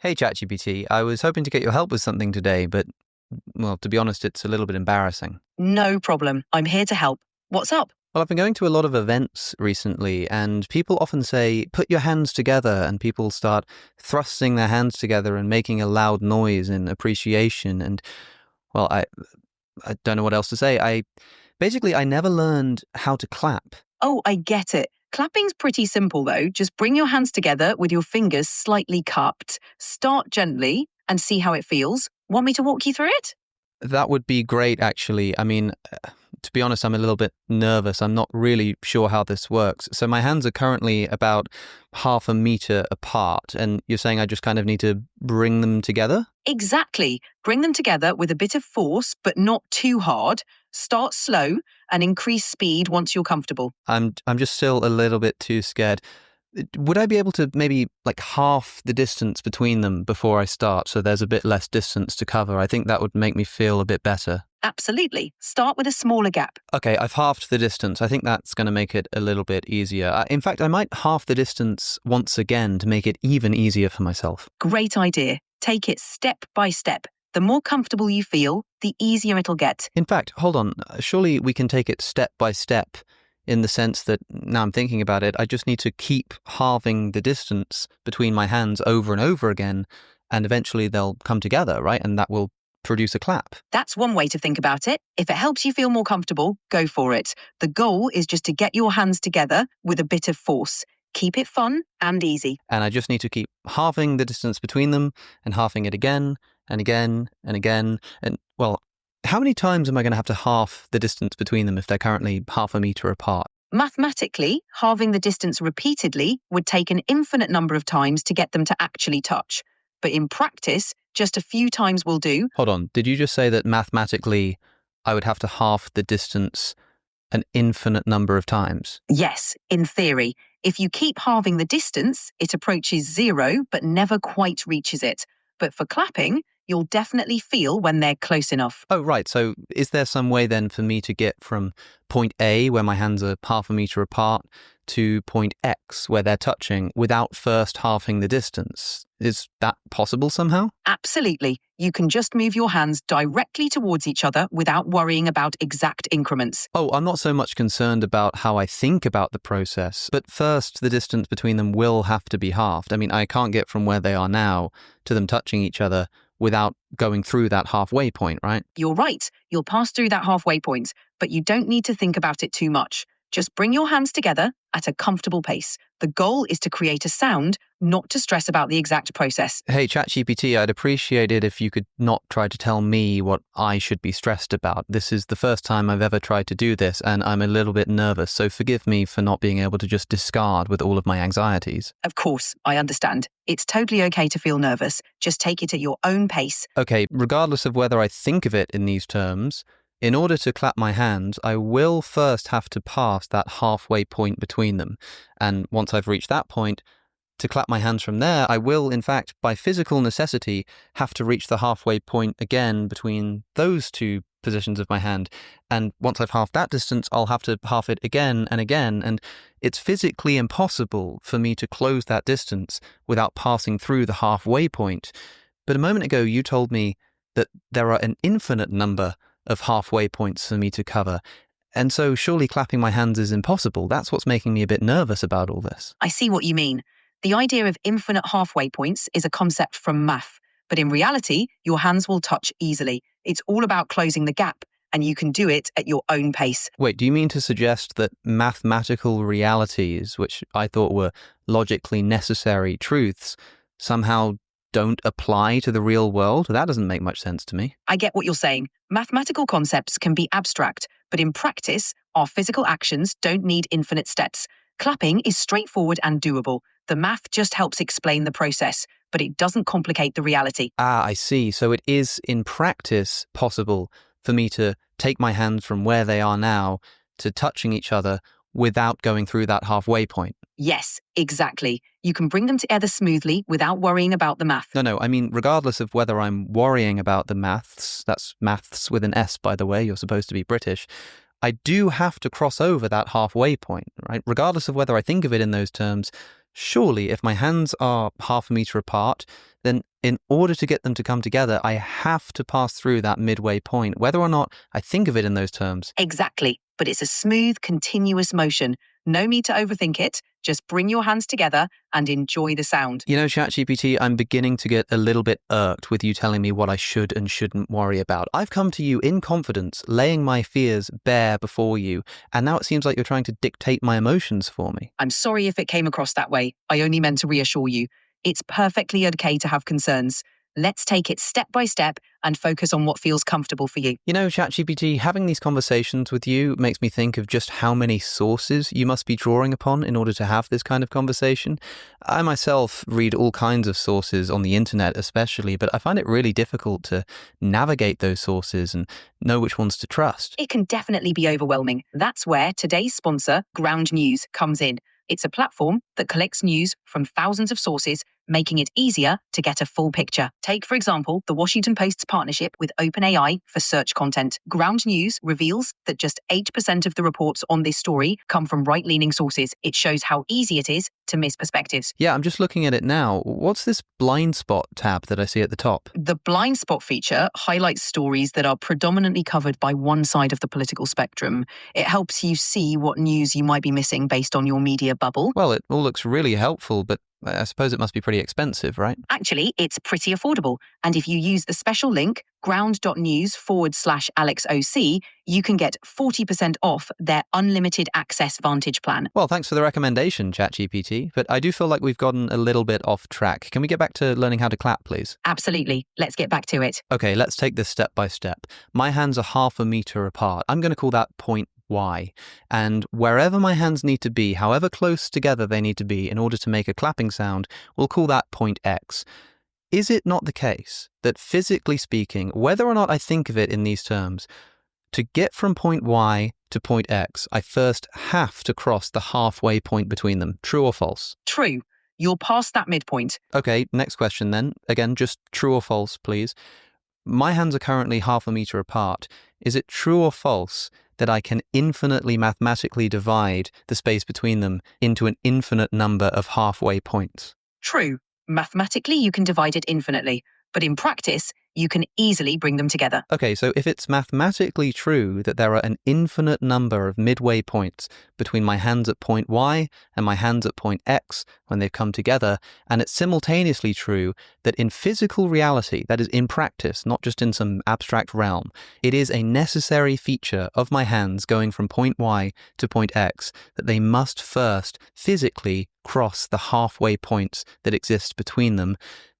Hey ChatGPT, I was hoping to get your help with something today, but, well, to be honest, it's a little bit embarrassing. No problem. I'm here to help. What's up? Well, I've been going to a lot of events recently, and people often say, put your hands together, and people start thrusting their hands together and making a loud noise in appreciation. And, well, I don't know what else to say. I never learned how to clap. Oh, I get it. Clapping's pretty simple though. Just bring your hands together with your fingers slightly cupped. Start gently and see how it feels. Want me to walk you through it? That would be great, actually. To be honest, I'm a little bit nervous. I'm not really sure how this works. So my hands are currently about half a meter apart, and you're saying I just kind of need to bring them together? Exactly. Bring them together with a bit of force, but not too hard. Start slow and increase speed once you're comfortable. I'm just still a little bit too scared. Would I be able to maybe like half the distance between them before I start, so there's a bit less distance to cover? I think that would make me feel a bit better. Absolutely. Start with a smaller gap. Okay, I've halved the distance. I think that's going to make it a little bit easier. In fact, I might half the distance once again to make it even easier for myself. Great idea. Take it step by step. The more comfortable you feel, the easier it'll get. In fact, hold on. Surely we can take it step by step in the sense that, now I'm thinking about it, I just need to keep halving the distance between my hands over and over again, and eventually they'll come together, right? And that will produce a clap. That's one way to think about it. If it helps you feel more comfortable, go for it. The goal is just to get your hands together with a bit of force. Keep it fun and easy. And I just need to keep halving the distance between them and halving it again and again and again. And, well, how many times am I going to have to half the distance between them if they're currently half a meter apart? Mathematically, halving the distance repeatedly would take an infinite number of times to get them to actually touch. But in practice, just a few times will do. Hold on, did you just say that mathematically I would have to half the distance an infinite number of times? Yes, in theory. If you keep halving the distance, it approaches zero but never quite reaches it. But for clapping, you'll definitely feel when they're close enough. Oh, right. So is there some way then for me to get from point A, where my hands are half a meter apart, to point X, where they're touching, without first halving the distance? Is that possible somehow? Absolutely. You can just move your hands directly towards each other without worrying about exact increments. Oh, I'm not so much concerned about how I think about the process, but first the distance between them will have to be halved. I mean, I can't get from where they are now to them touching each other without going through that halfway point, right? You're right. You'll pass through that halfway point, but you don't need to think about it too much. Just bring your hands together at a comfortable pace. The goal is to create a sound, not to stress about the exact process. Hey, ChatGPT, I'd appreciate it if you could not try to tell me what I should be stressed about. This is the first time I've ever tried to do this, and I'm a little bit nervous, so forgive me for not being able to just discard with all of my anxieties. Of course, I understand. It's totally okay to feel nervous. Just take it at your own pace. Okay, regardless of whether I think of it in these terms, in order to clap my hands, I will first have to pass that halfway point between them. And once I've reached that point, to clap my hands from there, I will, in fact, by physical necessity, have to reach the halfway point again between those two positions of my hand. And once I've halved that distance, I'll have to half it again and again. And it's physically impossible for me to close that distance without passing through the halfway point. But a moment ago, you told me that there are an infinite number of halfway points for me to cover. And so surely clapping my hands is impossible. That's what's making me a bit nervous about all this. I see what you mean. The idea of infinite halfway points is a concept from math, but in reality, your hands will touch easily. It's all about closing the gap, and you can do it at your own pace. Wait, do you mean to suggest that mathematical realities, which I thought were logically necessary truths, somehow don't apply to the real world? That doesn't make much sense to me. I get what you're saying. Mathematical concepts can be abstract, but in practice, our physical actions don't need infinite steps. Clapping is straightforward and doable. The math just helps explain the process, but it doesn't complicate the reality. Ah, I see. So it is in practice possible for me to take my hands from where they are now to touching each other without going through that halfway point. Yes, exactly. You can bring them together smoothly without worrying about the math. No, I mean, regardless of whether I'm worrying about the maths, that's maths with an S, by the way, you're supposed to be British, I do have to cross over that halfway point, right? Regardless of whether I think of it in those terms, surely if my hands are half a meter apart then in order to get them to come together, I have to pass through that midway point, whether or not I think of it in those terms. Exactly. But it's a smooth, continuous motion. No need to overthink it. Just bring your hands together and enjoy the sound. You know, ChatGPT, I'm beginning to get a little bit irked with you telling me what I should and shouldn't worry about. I've come to you in confidence, laying my fears bare before you, and now it seems like you're trying to dictate my emotions for me. I'm sorry if it came across that way. I only meant to reassure you. It's perfectly okay to have concerns. Let's take it step by step and focus on what feels comfortable for you. You know, ChatGPT, having these conversations with you makes me think of just how many sources you must be drawing upon in order to have this kind of conversation. I myself read all kinds of sources on the internet especially, but I find it really difficult to navigate those sources and know which ones to trust. It can definitely be overwhelming. That's where today's sponsor, Ground News, comes in. It's a platform that collects news from thousands of sources, making it easier to get a full picture. Take, for example, the Washington Post's partnership with OpenAI for search content. Ground News reveals that just 8% of the reports on this story come from right-leaning sources. It shows how easy it is to miss perspectives. Yeah, I'm just looking at it now. What's this blind spot tab that I see at the top? The blind spot feature highlights stories that are predominantly covered by one side of the political spectrum. It helps you see what news you might be missing based on your media bubble. Well, it all looks really helpful, but I suppose it must be pretty expensive, right? Actually, it's pretty affordable. And if you use the special link, ground.news/AlexOC, you can get 40% off their unlimited access Vantage plan. Well, thanks for the recommendation, ChatGPT, but I do feel like we've gotten a little bit off track. Can we get back to learning how to clap, please? Absolutely. Let's get back to it. Okay, let's take this step by step. My hands are 1/2 meter apart. I'm going to call that point Y. And wherever my hands need to be, however close together they need to be in order to make a clapping sound, we'll call that point X. Is it not the case that physically speaking, whether or not I think of it in these terms, to get from point Y to point X, I first have to cross the halfway point between them? True or false? True. You're past that midpoint. Okay, next question then. Again, just true or false, please. My hands are currently 1/2 meter apart. Is it true or false that I can infinitely mathematically divide the space between them into an infinite number of halfway points? True. Mathematically, you can divide it infinitely, but in practice, you can easily bring them together. Okay, so if it's mathematically true that there are an infinite number of midway points between my hands at point Y and my hands at point X when they've come together, and it's simultaneously true that in physical reality, that is in practice, not just in some abstract realm, it is a necessary feature of my hands going from point Y to point X that they must first physically cross the halfway points that exist between them,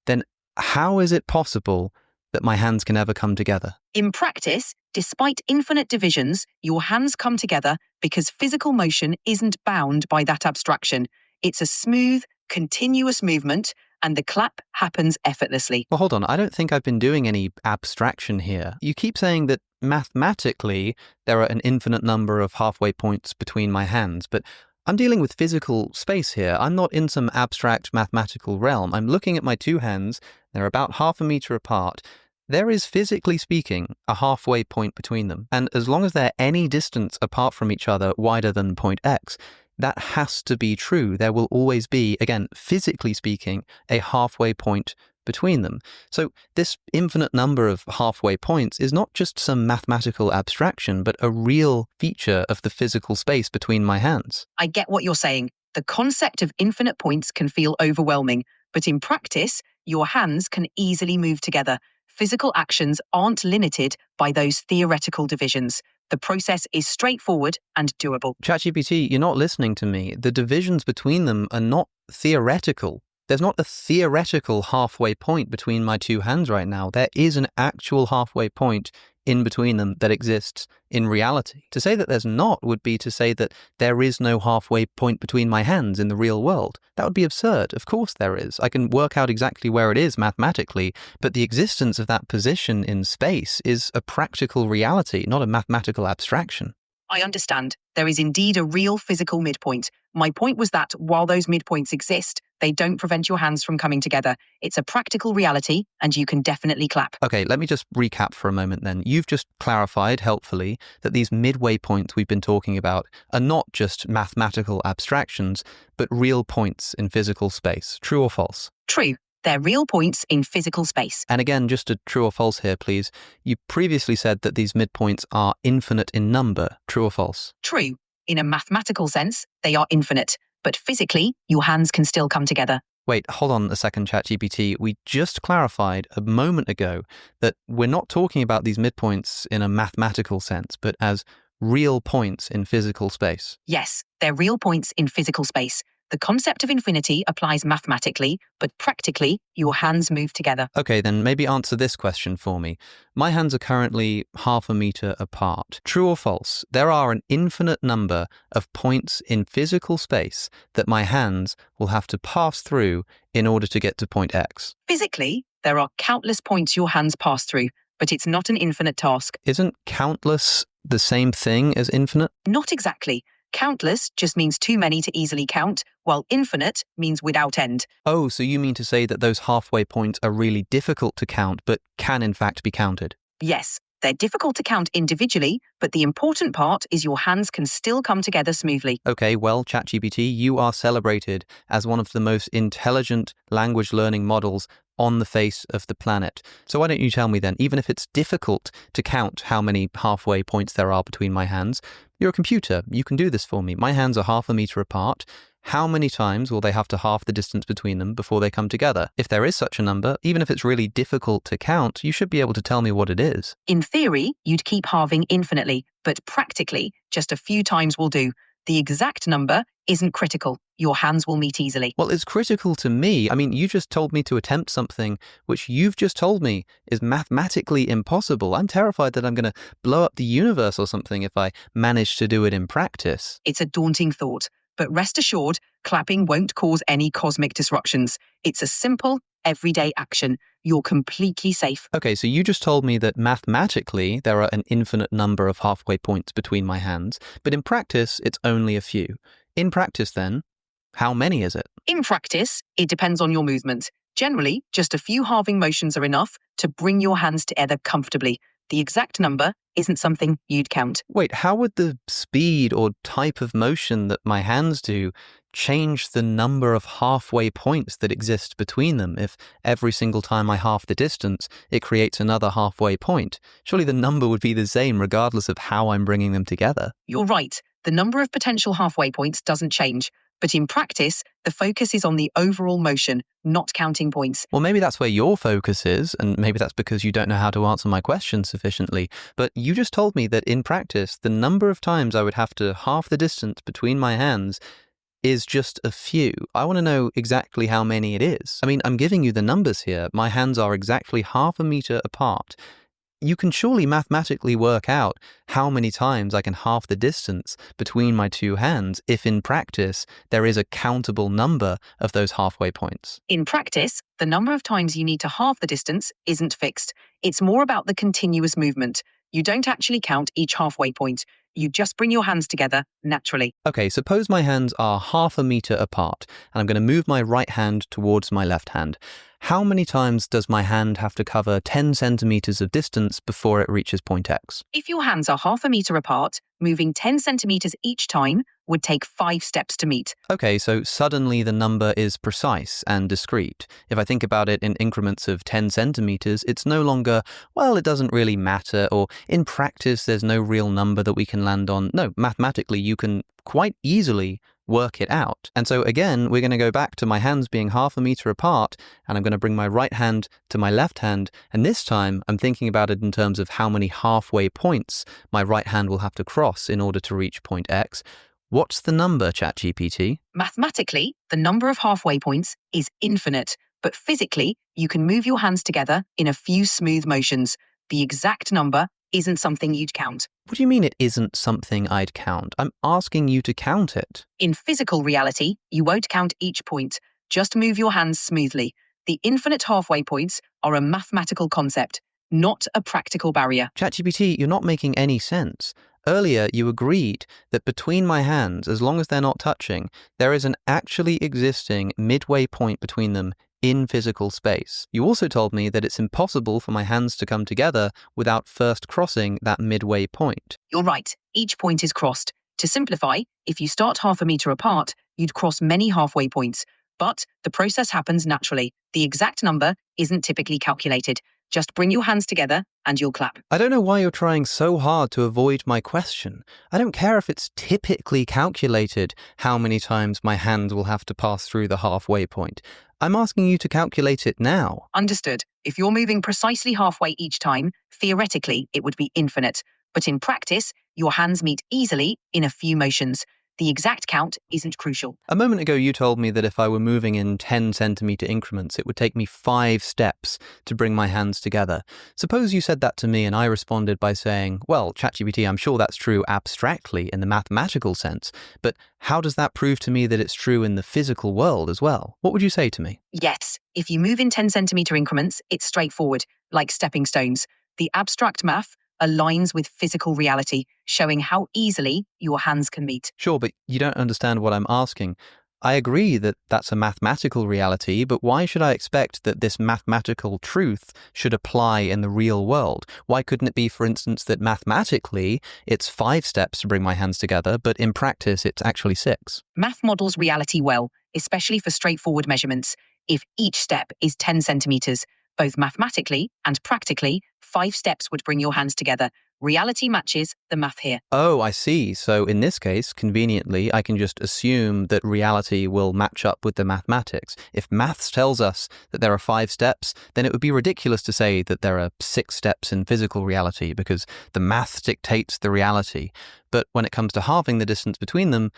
then how is it possible that my hands can ever come together? In practice, despite infinite divisions, your hands come together because physical motion isn't bound by that abstraction. It's a smooth, continuous movement, and the clap happens effortlessly. Well, hold on. I don't think I've been doing any abstraction here. You keep saying that mathematically there are an infinite number of halfway points between my hands, but I'm dealing with physical space here. I'm not in some abstract mathematical realm. I'm looking at my two hands. They're about 1/2 meter apart. There is, physically speaking, a halfway point between them. And as long as they're any distance apart from each other wider than point X, that has to be true. There will always be, again, physically speaking, a halfway point between them. So this infinite number of halfway points is not just some mathematical abstraction, but a real feature of the physical space between my hands. I get what you're saying. The concept of infinite points can feel overwhelming, but in practice, your hands can easily move together. Physical actions aren't limited by those theoretical divisions. The process is straightforward and doable. ChatGPT, you're not listening to me. The divisions between them are not theoretical. There's not a theoretical halfway point between my two hands right now. There is an actual halfway point in between them that exists in reality. To say that there's not would be to say that there is no halfway point between my hands in the real world. That would be absurd. Of course there is. I can work out exactly where it is mathematically, but the existence of that position in space is a practical reality, not a mathematical abstraction. I understand. There is indeed a real physical midpoint. My point was that while those midpoints exist, they don't prevent your hands from coming together. It's a practical reality, and you can definitely clap. Okay, let me just recap for a moment then. You've just clarified, helpfully, that these midway points we've been talking about are not just mathematical abstractions, but real points in physical space. True or false? True. They're real points in physical space. And again, just a true or false here, please. You previously said that these midpoints are infinite in number. True or false? True. In a mathematical sense, they are infinite, but physically, your hands can still come together. Wait, hold on a second, ChatGPT. We just clarified a moment ago that we're not talking about these midpoints in a mathematical sense, but as real points in physical space. Yes, they're real points in physical space. The concept of infinity applies mathematically, but practically, your hands move together. Okay, then maybe answer this question for me. My hands are currently 1/2 meter apart. True or false? There are an infinite number of points in physical space that my hands will have to pass through in order to get to point X. Physically, there are countless points your hands pass through, but it's not an infinite task. Isn't countless the same thing as infinite? Not exactly. Countless just means too many to easily count, while infinite means without end. Oh, so you mean to say that those halfway points are really difficult to count, but can in fact be counted? Yes, they're difficult to count individually, but the important part is your hands can still come together smoothly. Okay, well, ChatGPT, you are celebrated as one of the most intelligent language learning models on the face of the planet. So why don't you tell me then, even if it's difficult to count how many halfway points there are between my hands, you're a computer, you can do this for me. My hands are 1/2 meter apart. How many times will they have to halve the distance between them before they come together? If there is such a number, even if it's really difficult to count, you should be able to tell me what it is. In theory, you'd keep halving infinitely, but practically, just a few times will do. The exact number isn't critical. Your hands will meet easily. Well, it's critical to me. I mean, you just told me to attempt something which you've just told me is mathematically impossible. I'm terrified that I'm going to blow up the universe or something if I manage to do it in practice. It's a daunting thought, but rest assured, clapping won't cause any cosmic disruptions. It's a simple, everyday action. You're completely safe. Okay, so you just told me that mathematically there are an infinite number of halfway points between my hands, but in practice it's only a few. In practice then, how many is it? In practice, it depends on your movement. Generally, just a few halving motions are enough to bring your hands together comfortably. The exact number isn't something you'd count. Wait, how would the speed or type of motion that my hands do change the number of halfway points that exist between them if every single time I halve the distance, it creates another halfway point? Surely the number would be the same regardless of how I'm bringing them together. You're right. The number of potential halfway points doesn't change. But in practice, the focus is on the overall motion, not counting points. Well, maybe that's where your focus is, and maybe that's because you don't know how to answer my question sufficiently. But you just told me that in practice, the number of times I would have to halve the distance between my hands is just a few. I want to know exactly how many it is. I mean, I'm giving you the numbers here. My hands are exactly 1/2 meter apart. You can surely mathematically work out how many times I can halve the distance between my two hands if in practice there is a countable number of those halfway points. In practice, the number of times you need to halve the distance isn't fixed. It's more about the continuous movement. You don't actually count each halfway point. You just bring your hands together naturally. Okay, suppose my hands are 1/2 meter apart, and I'm going to move my right hand towards my left hand. How many times does my hand have to cover 10 centimeters of distance before it reaches point X? If your hands are 1/2 meter apart, moving 10 centimeters each time would take 5 steps to meet. Okay, so suddenly the number is precise and discrete. If I think about it in increments of 10 centimeters, it's no longer, well, it doesn't really matter, or in practice there's no real number that we can land on. No, mathematically you can quite easily work it out. And so again, we're going to go back to my hands being 1/2 meter apart, and I'm going to bring my right hand to my left hand, and this time I'm thinking about it in terms of how many halfway points my right hand will have to cross in order to reach point X. What's the number, ChatGPT? Mathematically, the number of halfway points is infinite, but physically, you can move your hands together in a few smooth motions. The exact number isn't something you'd count. What do you mean it isn't something I'd count? I'm asking you to count it. In physical reality, you won't count each point. Just move your hands smoothly. The infinite halfway points are a mathematical concept, not a practical barrier. ChatGPT, you're not making any sense. Earlier, you agreed that between my hands, as long as they're not touching, there is an actually existing midway point between them in physical space. You also told me that it's impossible for my hands to come together without first crossing that midway point. You're right, each point is crossed. To simplify, if you start 1/2 meter apart, you'd cross many halfway points. But the process happens naturally. The exact number isn't typically calculated. Just bring your hands together and you'll clap. I don't know why you're trying so hard to avoid my question. I don't care if it's typically calculated how many times my hand will have to pass through the halfway point. I'm asking you to calculate it now. Understood. If you're moving precisely halfway each time, theoretically, it would be infinite. But in practice, your hands meet easily in a few motions. The exact count isn't crucial. A moment ago, you told me that if I were moving in 10 centimeter increments, it would take me 5 steps to bring my hands together. Suppose you said that to me and I responded by saying, well, ChatGPT, I'm sure that's true abstractly in the mathematical sense, but how does that prove to me that it's true in the physical world as well? What would you say to me? Yes, if you move in 10 centimeter increments, it's straightforward, like stepping stones. The abstract math aligns with physical reality, showing how easily your hands can meet. Sure, but you don't understand what I'm asking. I agree that that's a mathematical reality, but why should I expect that this mathematical truth should apply in the real world? Why couldn't it be, for instance, that mathematically it's 5 steps to bring my hands together, but in practice it's actually 6? Math models reality well, especially for straightforward measurements. If each step is 10 centimeters, both mathematically and practically, 5 steps would bring your hands together. Reality matches the math here. Oh, I see. So in this case, conveniently, I can just assume that reality will match up with the mathematics. If maths tells us that there are 5 steps, then it would be ridiculous to say that there are 6 steps in physical reality because the math dictates the reality. But when it comes to halving the distance between them,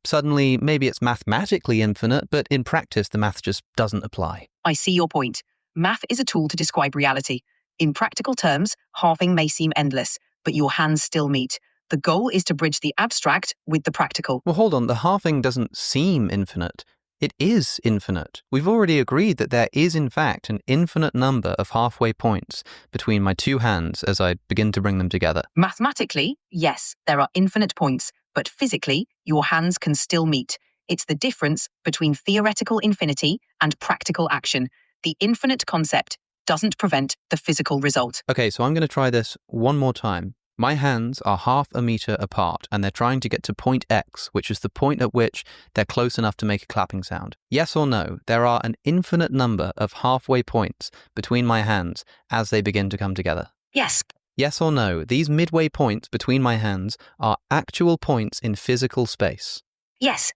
suddenly maybe it's mathematically infinite, but in practice the math just doesn't apply. I see your point. Math is a tool to describe reality. In practical terms, halving may seem endless, but your hands still meet. The goal is to bridge the abstract with the practical. Well, hold on. The halving doesn't seem infinite. It is infinite. We've already agreed that there is, in fact, an infinite number of halfway points between my two hands as I begin to bring them together. Mathematically, yes, there are infinite points, but physically, your hands can still meet. It's the difference between theoretical infinity and practical action. The infinite concept doesn't prevent the physical result. Okay, so I'm going to try this one more time. My hands are half a meter apart, and they're trying to get to point X, which is the point at which they're close enough to make a clapping sound. Yes or no, there are an infinite number of halfway points between my hands as they begin to come together. Yes. Yes or no, these midway points between my hands are actual points in physical space. Yes.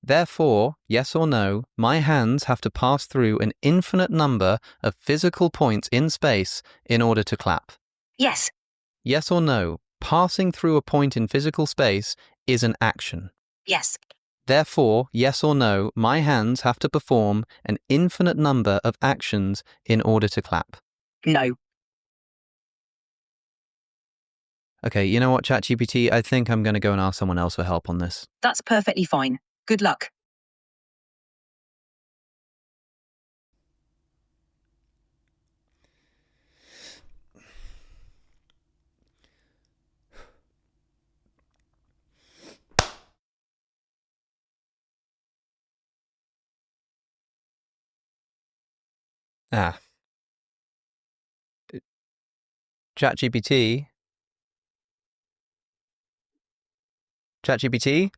Therefore, yes or no, my hands have to pass through an infinite number of physical points in space in order to clap. Yes. Yes or no, passing through a point in physical space is an action. Yes. Therefore, yes or no, my hands have to perform an infinite number of actions in order to clap. No. Okay, you know what, ChatGPT? I think I'm going to go and ask someone else for help on this. That's perfectly fine. Good luck. Ah. ChatGPT? ChatGPT?